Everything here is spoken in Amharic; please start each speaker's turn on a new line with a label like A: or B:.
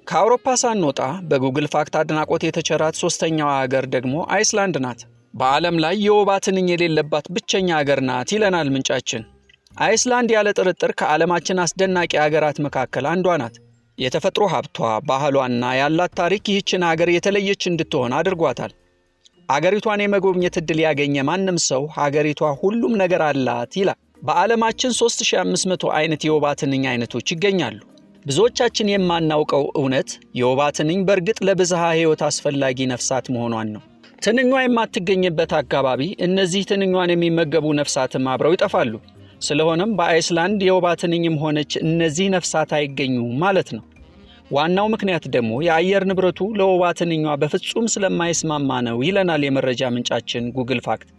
A: ከአውሮፓ ሳንወጣ በጉግል ፋክት አድናቆት የተቸራት ሶስተኛዋ ሀገር ደግሞ አይስላንድ ናት። በዓለም ላይ የወባ ትንኝ የሌለባት ብቸኛ ሀገር ናት ይለናል ምንጫችን። አይስላንድ ያለ ጥርጥር ከዓለማችን አስደናቂ ሀገራት መካከል አንዷ ናት። የተፈጥሮ ሀብቷ፣ ባህሏና ያላት ታሪክ ይህችን ሀገር የተለየች እንድትሆን አድርጓታል። ሀገሪቷን የመጎብኘት ዕድል ያገኘ ማንም ሰው ሀገሪቷ ሁሉም ነገር አላት ይላል። በዓለማችን 3500 አይነት የወባ ትንኝ አይነቶች ይገኛሉ። ብዙዎቻችን የማናውቀው እውነት የወባ ትንኝ በእርግጥ ለብዝሃ ሕይወት አስፈላጊ ነፍሳት መሆኗን ነው። ትንኟ የማትገኝበት አካባቢ እነዚህ ትንኟን የሚመገቡ ነፍሳትም አብረው ይጠፋሉ። ስለሆነም በአይስላንድ የወባ ትንኝም ሆነች እነዚህ ነፍሳት አይገኙም ማለት ነው። ዋናው ምክንያት ደግሞ የአየር ንብረቱ ለወባ ትንኟ በፍጹም ስለማይስማማ ነው ይለናል የመረጃ ምንጫችን ጉግል ፋክት።